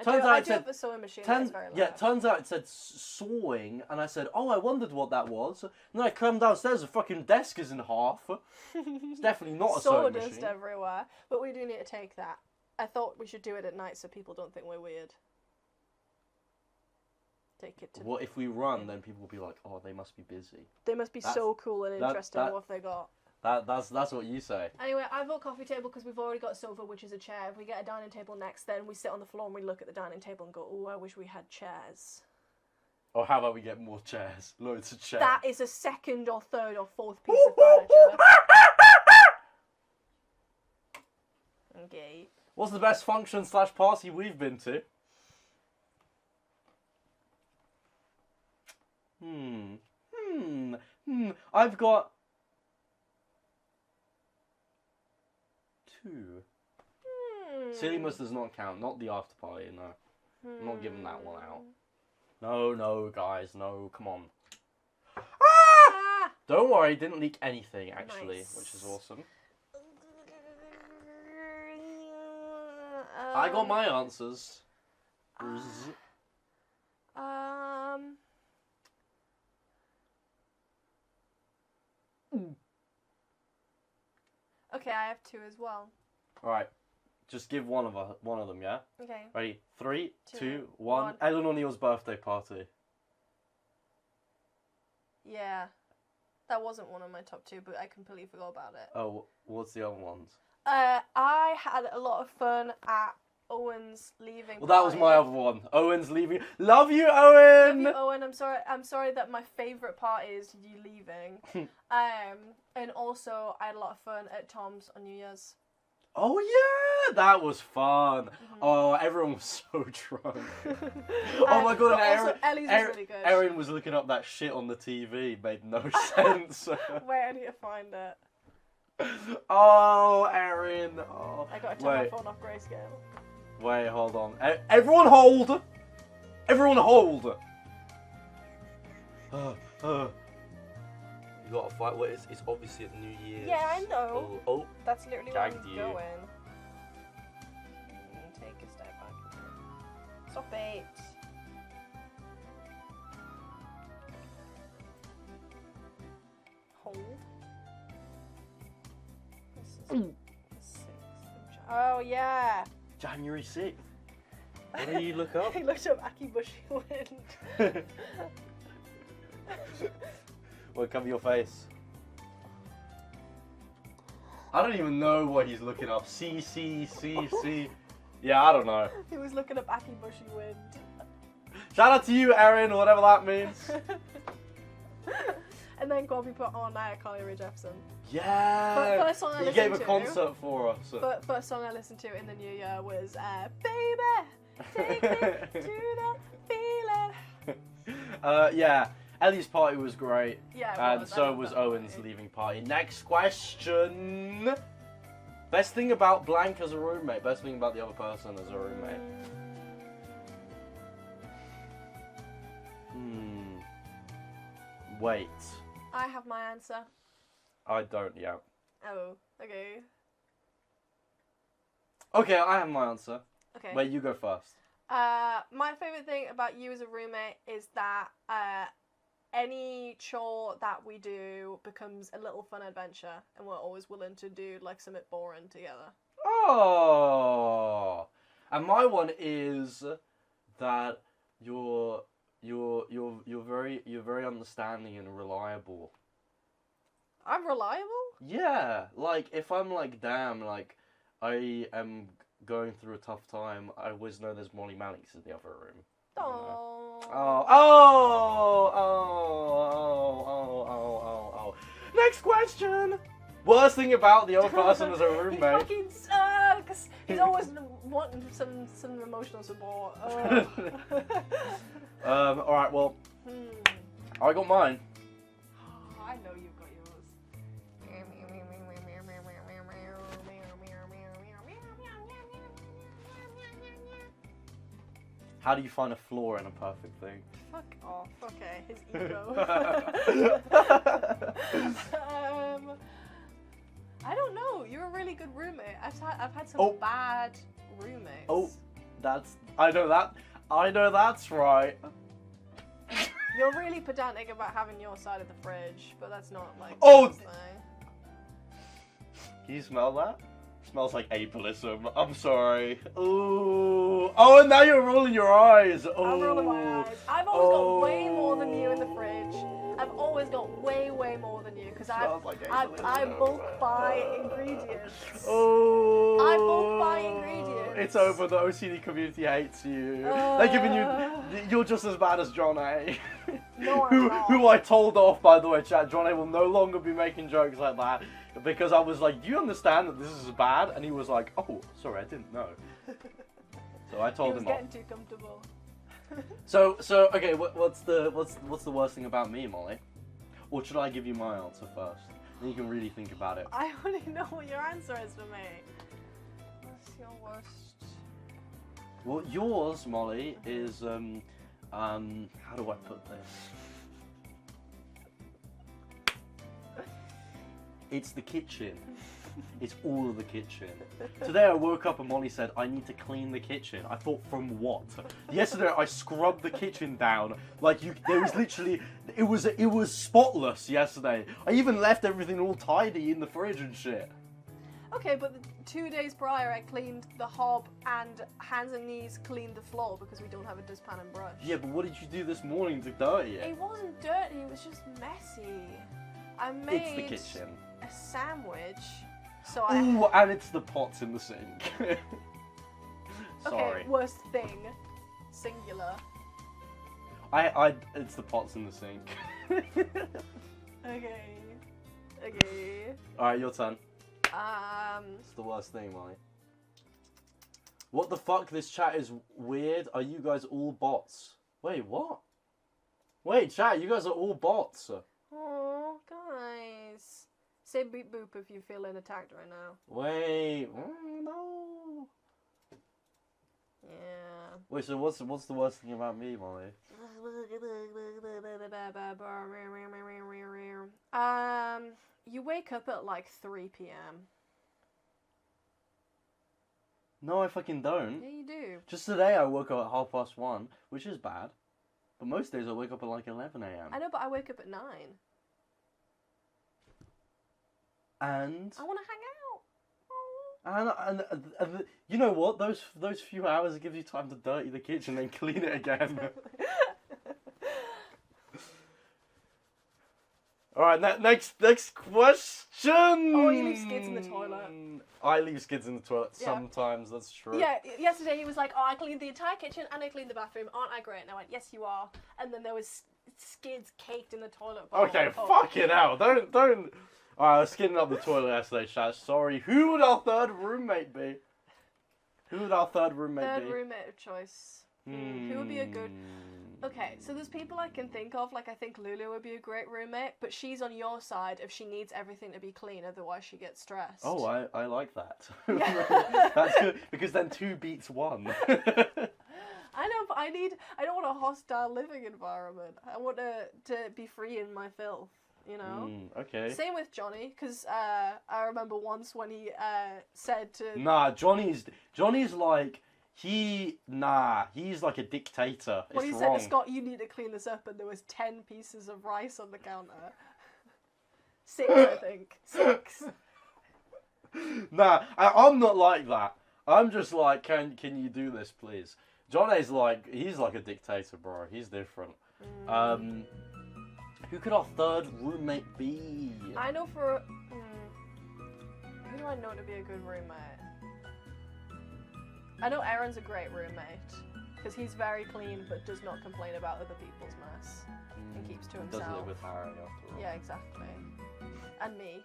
turns out it said, have a sewing machine that's very loud. Yeah, turns out it said sawing, and I said, oh, I wondered what that was. And then I come downstairs, the fucking desk is in half. It's definitely not a sewing machine. Sawdust everywhere. But we do need to take that. I thought we should do it at night so people don't think we're weird. Take it to... What if we run, then people will be like, oh, they must be busy. They must be so cool and interesting. What have they got? That's what you say. Anyway, I bought coffee table because we've already got a sofa, which is a chair. If we get a dining table next, then we sit on the floor and we look at the dining table and go, oh, I wish we had chairs. Or how about we get more chairs? Loads of chairs. That is a second or third or fourth piece of furniture. Okay. What's the best function / party we've been to? I've got 2. Sillymas does not count. Not the after party, no. I'm not giving that one out. No, guys, no, come on. Ah! Don't worry, didn't leak anything, actually, Nice. which is awesome. I got my answers. Okay, I have 2 as well. Alright, just give one of them, yeah? Okay. Ready? 3, 2, 2, 1. 1. Ellen O'Neill's birthday party. Yeah. That wasn't one of my top 2, but I completely forgot about it. Oh, what's the other ones? I had a lot of fun at Owen's leaving Well, that was my other one. Owen's leaving. Love you, Owen! Love you, Owen. I'm sorry that my favourite part is you leaving. And also, I had a lot of fun at Tom's on New Year's. Oh, yeah! That was fun. Oh, everyone was so drunk. Oh, my God. Also, Ellie's was really good. Erin was looking up that shit on the TV. Made no sense. Wait, I need to find it. Oh, Erin. Oh. I got to turn my phone off grayscale. Wait, hold on. Everyone hold! Everyone hold! You gotta fight. What is? It's obviously at New Year's. Yeah, I know. Oh. That's literally where I'm Gagged you. going. Take a step back. Stop it. Hold. This is the 6th of Oh, yeah. January 6th. What did you look up? He looked up Akibushi Wind. Well, cover your face. I don't even know what he's looking up. C. Yeah, I don't know. He was looking up Akibushi Wind. Shout out to you, Erin, or whatever that means. And then Gobby put on Carly Rae Jepsen. Yeah! First song I he listened gave a to, concert for us. But first song I listened to in the new year was Baby, take me to the feeling. Yeah. Ellie's party was great. Yeah, it and was. so was Owen's leaving party. Next question. Best thing about blank as a roommate. Best thing about the other person as a roommate. Wait. I have my answer. I don't, yeah. Oh, okay. Okay, I have my answer. Okay. Wait, you go first. My favourite thing about you as a roommate is that any chore that we do becomes a little fun adventure, and we're always willing to do like something boring together. Oh, and my one is that you're very understanding and reliable. I'm reliable? Yeah, like, if I'm like, damn, like, I am going through a tough time, I always know there's Molly Melinks in the other room. Oh. Oh. Next question! Worst thing about the other person as a He roommate. fucking sucks! He's always wanting some emotional support. Oh. Alright, well, I got mine. I know you've got yours. How do you find a flaw in a perfect thing? Fuck off. Okay, his ego. I don't know. You're a really good roommate. I've had some bad roommates. Oh, I know that's right. You're really pedantic about having your side of the fridge, but that's not like. Oh! Thing. Can you smell that? Smells like ableism. I'm sorry. Ooh. Oh, and now you're rolling your eyes. Oh. I'm rolling my eyes. I've always got way more than you in the fridge. I've always got way more than you because I bulk buy ingredients. Oh. I bulk buy ingredients. It's over. The OCD community hates you. They're giving you. You're just as bad as John A. No, I'm not. Who I told off, by the way, chat. John A will no longer be making jokes like that. Because I was like, do you understand that this is bad? And he was like, oh, sorry, I didn't know. So I told him off. He was getting too comfortable. So okay, what's the worst thing about me, Molly? Or should I give you my answer first? Then you can really think about it. I already know what your answer is for me. What's your worst? Well, yours, Molly, is how do I put this? It's the kitchen. It's all of the kitchen. Today I woke up and Molly said, I need to clean the kitchen. I thought, from what? Yesterday I scrubbed the kitchen down. Like, there was literally, it was spotless yesterday. I even left everything all tidy in the fridge and shit. Okay, but 2 days prior I cleaned the hob and hands and knees cleaned the floor because we don't have a dustpan and brush. Yeah, but what did you do this morning to dirty it? It wasn't dirty, it was just messy. I made It's the kitchen. a sandwich, so Ooh, and it's the pots in the sink. Sorry. Okay, worst thing, singular. It's the pots in the sink. Okay. Alright, your turn. It's the worst thing, Molly. What the fuck? This chat is weird. Are you guys all bots? Wait, what? Wait, chat, you guys are all bots. Oh, guys. Say beep boop if you're feeling attacked right now. Wait, no. Yeah. Wait, so what's the worst thing about me, Molly? You wake up at like 3 p.m. No, I fucking don't. Yeah, you do. Just today I woke up at 1:30, which is bad. But most days I wake up at like 11 a.m. I know, but I wake up at 9. And I want to hang out. and you know what? Those few hours it gives you time to dirty the kitchen and clean it again. All right, next question. Oh, you leave skids in the toilet. I leave skids in the toilet sometimes. That's true. Yeah, yesterday he was like, "Oh, I cleaned the entire kitchen and I cleaned the bathroom. Aren't I great?" And I went, "Yes, you are." And then there was skids caked in the toilet bowl. Okay, fucking hell! Don't. Alright, I was skidding up the toilet yesterday, Shaz. Sorry. Who would our third roommate be? Third roommate of choice. Who would be a good... Okay, so there's people I can think of, like I think Lulu would be a great roommate, but she's on your side if she needs everything to be clean, otherwise she gets stressed. Oh, I like that. Yeah. That's good, because then 2 beats 1. I know, but I don't want a hostile living environment. I want to be free in my filth, you know? Okay. Same with Johnny, because I remember once when he said to... Nah, Johnny's like... He's like a dictator. When he wrong. said to Scott, you need to clean this up, and there was 10 pieces of rice on the counter. 6, I think. 6. Nah, I'm not like that. I'm just like, can you do this, please? John A's like, he's like a dictator, bro. He's different. Who could our third roommate be? I know for... who do I know to be a good roommate? I know Aaron's a great roommate. Because he's very clean but does not complain about other people's mess. And keeps to himself. Does live with Harry after all. Yeah, exactly. And me.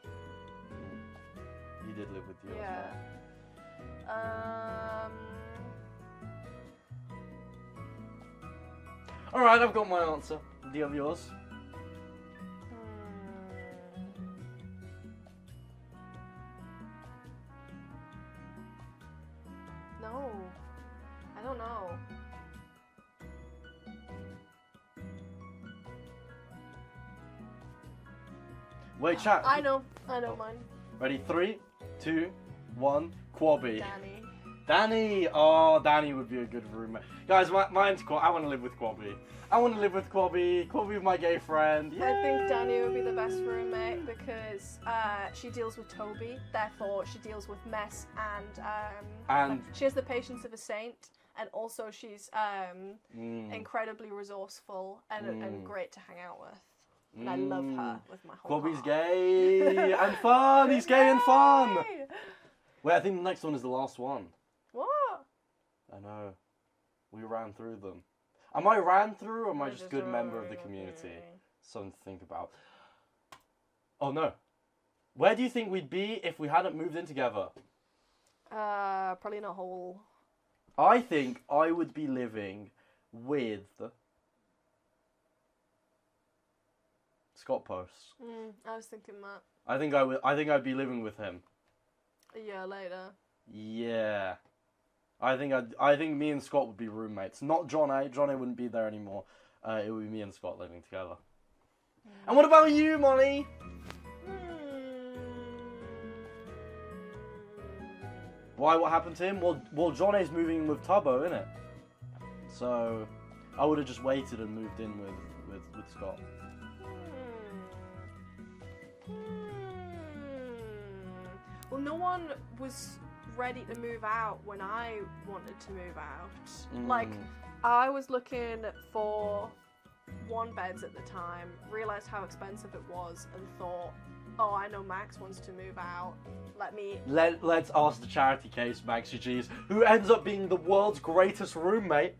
He did live with you Yeah. as well. Alright, I've got my answer. Do you have yours? No. I don't know. Wait, chat. I know mine. Ready? 3, 2, 1. Quabby. Danny. Danny! Oh, Danny would be a good roommate. Guys, mine's Quabby. I want to live with Quabby. I want to live with Quabby. Quabby, my gay friend. Yay! I think Danny would be the best roommate because she deals with Toby, therefore she deals with mess and she has the patience of a saint, and also she's incredibly resourceful and great to hang out with. And I love her with my whole Quabby's heart. gay and fun. He's gay and fun. Yay! Wait, I think the next one is the last one. What? I know. We ran through them. Am I ran through or am I just a good Just member of the okay. community? Something to think about. Oh no. Where do you think we'd be if we hadn't moved in together? Probably in a hole. I think I would be living with Scott Post. I was thinking that. I think I'd be living with him. A year later. Yeah. I think me and Scott would be roommates. Not John A. John A wouldn't be there anymore. It would be me and Scott living together. And what about you, Molly? Why? What happened to him? Well, John A's moving in with Tubbo, innit? So I would have just waited and moved in with Scott. Well, no one was ready to move out when I wanted to move out. Like, I was looking for one beds at the time, realised how expensive it was, and thought, oh, I know Max wants to move out. Let's ask the charity case, MaxGGs, who ends up being the world's greatest roommate.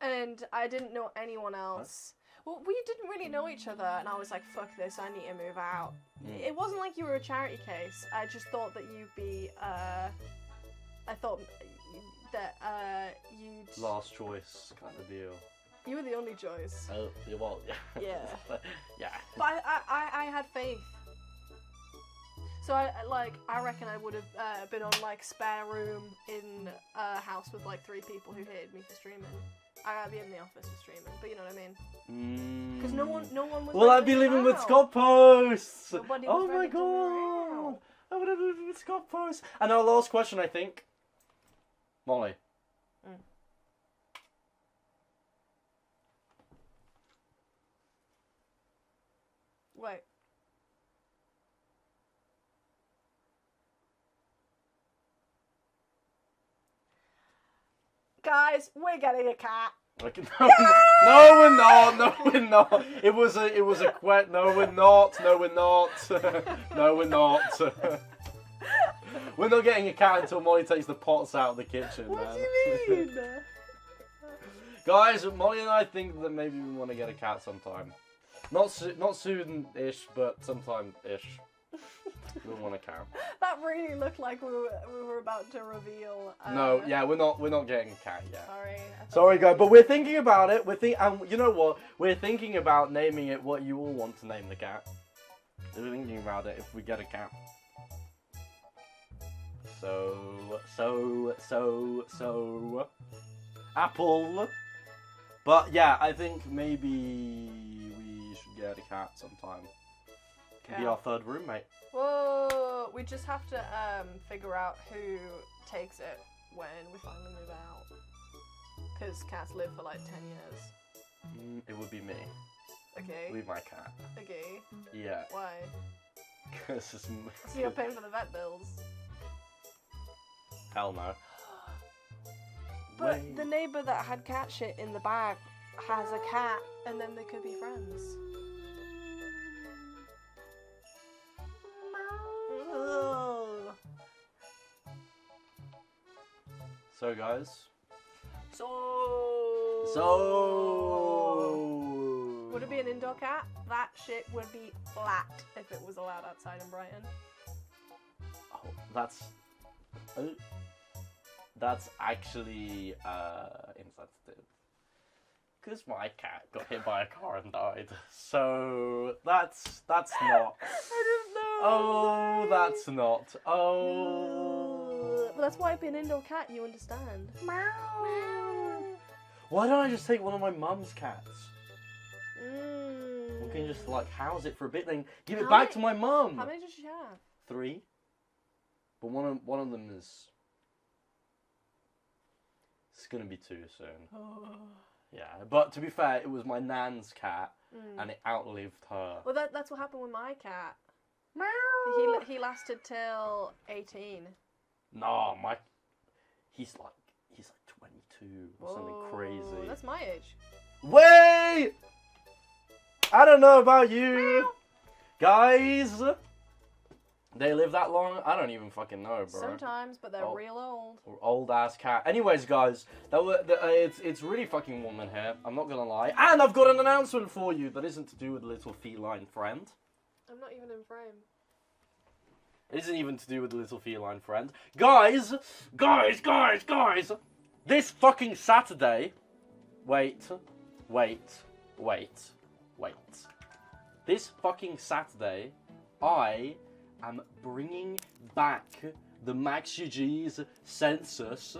And I didn't know anyone else. Well, we didn't really know each other, and I was like, fuck this, I need to move out. It wasn't like you were a charity case. I just thought that you'd be, I thought that, you'd... Last choice kind of deal. You were the only choice. Oh, well, yeah. Yeah. Yeah. But I had faith. So I reckon I would have been on like spare room in a house with like 3 people who hated me for streaming. I'd be in the office for streaming, but you know what I mean? Because no one was. Well, I'd be living with Scott Post. Nobody was Oh my ready to move god! out. I would have lived with Scott Post. And our last question, I think, Molly. Wait. Guys, we're getting a cat. Like, no, we're not. No, we're not. It was a No, we're not. No, we're not. No, we're not. We're not getting a cat until Molly takes the pots out of the kitchen. What man. do you mean? Guys, Molly and I think that maybe we want to get a cat sometime. Not soon-ish, but sometime-ish. We want a cat. That really looked like we were about to reveal. No, yeah, we're not getting a cat yet. Sorry, guys, but we're thinking about it. And you know what? We're thinking about naming it what you all want to name the cat. We're thinking about it if we get a cat. So Apple. But yeah, I think maybe we should get a cat sometime. Could be our third roommate. Whoa, we just have to figure out who takes it when we finally move out. Because cats live for like 10 years. It would be me. Okay. Leave my cat. Okay. Yeah. Why? Because it's... So you're paying for the vet bills. Hell no. But the neighbour that had cat shit in the bag has a cat, and then they could be friends. Ugh. So, guys. So. Would it be an indoor cat? That shit would be flat if it was allowed outside in Brighton. Oh, that's actually insensitive. Because my cat got hit by a car and died. So that's not. I didn't know. Oh, that's not. Oh. But that's why it'd be an indoor cat, you understand. Why don't I just take one of my mum's cats? Mm. We can just like house it for a bit, then give it back to my mum. How many does she have? 3. But one of them is. It's gonna be 2 soon. Oh. Yeah, but to be fair, it was my nan's cat, and it outlived her. Well, that's what happened with my cat. He lasted till 18. Nah, he's like 22 or something crazy. That's my age. Wait! I don't know about you, guys. They live that long? I don't even fucking know, bro. Sometimes, but they're real old. Old ass cat. Anyways, guys, it's really fucking warm in here. I'm not gonna lie. And I've got an announcement for you that isn't to do with a little feline friend. I'm not even in frame. It isn't even to do with the little feline friend. Guys! This fucking Saturday... Wait. This fucking Saturday, I am bringing back the MaxGGs census.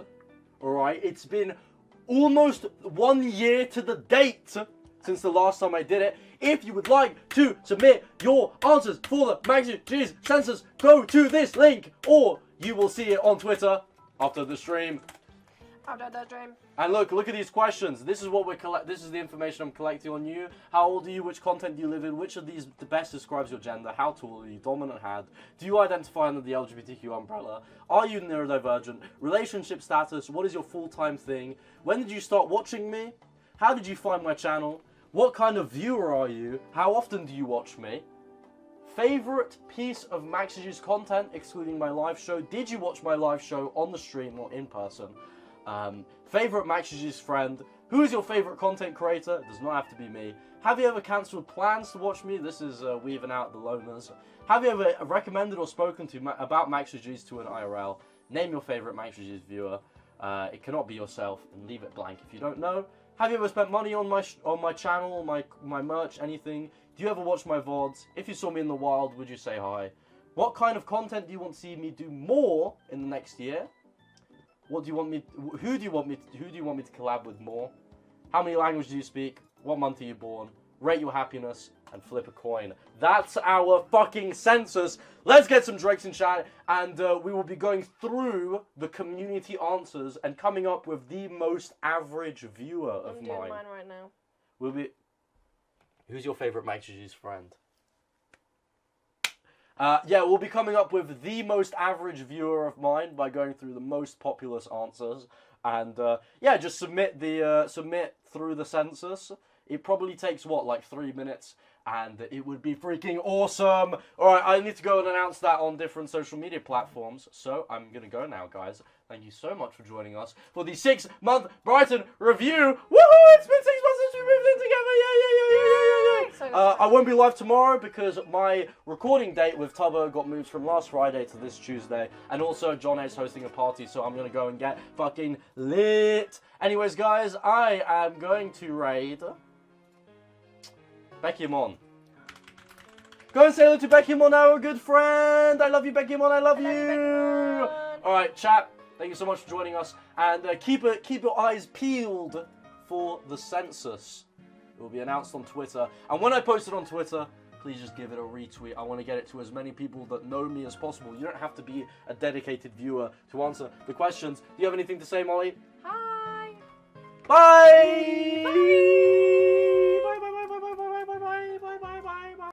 Alright, it's been almost 1 year to the date since the last time I did it. If you would like to submit your answers for the MaxGGs census, go to this link, or you will see it on Twitter after the stream. After the stream. And look at these questions. This is what this is the information I'm collecting on you. How old are you? Which content do you live in? Which of these the best describes your gender? How tall are you? Dominant hand? Do you identify under the LGBTQ umbrella? Are you neurodivergent? Relationship status? What is your full-time thing? When did you start watching me? How did you find my channel? What kind of viewer are you? How often do you watch me? Favorite piece of MaxGGs content, excluding my live show? Did you watch my live show on the stream or in person? Favorite MaxGGs friend? Who is your favorite content creator? It does not have to be me. Have you ever cancelled plans to watch me? This is weaving out the loners. Have you ever recommended or spoken to about MaxGGs to an IRL? Name your favorite MaxGGs viewer. It cannot be yourself, and leave it blank if you don't know. Have you ever spent money on my channel, my merch, anything? Do you ever watch my VODs? If you saw me in the wild, would you say hi? What kind of content do you want to see me do more in the next year? What do you want me? Who do you want me to collab with more? How many languages do you speak? What month are you born? Rate your happiness and flip a coin. That's our fucking census. Let's get some drakes in chat, and we will be going through the community answers and coming up with the most average viewer of I'm mine. doing mine right now. Who's your favorite MaxGGs friend? Yeah, we'll be coming up with the most average viewer of mine by going through the most populous answers, and yeah, just submit through the census. It probably takes what, like 3 minutes, and it would be freaking awesome. All right, I need to go and announce that on different social media platforms, so I'm gonna go now, guys. Thank you so much for joining us for the 6-month Brighton review. Woohoo! It's been 6 months since we moved in together. Yeah. I won't be live tomorrow because my recording date with Tubbo got moved from last Friday to this Tuesday, and also John A's hosting a party, so I'm gonna go and get fucking lit. Anyways, guys, I am going to raid Beckymon. Go and say hello to Beckymon, our good friend. I love you, Beckymon. I love you. All right, chat. Thank you so much for joining us, and keep your eyes peeled for the census. It will be announced on Twitter, and when I post it on Twitter, please just give it a retweet. I want to get it to as many people that know me as possible. You don't have to be a dedicated viewer to answer the questions. Do you have anything to say, Molly? Hi. Bye. Bye.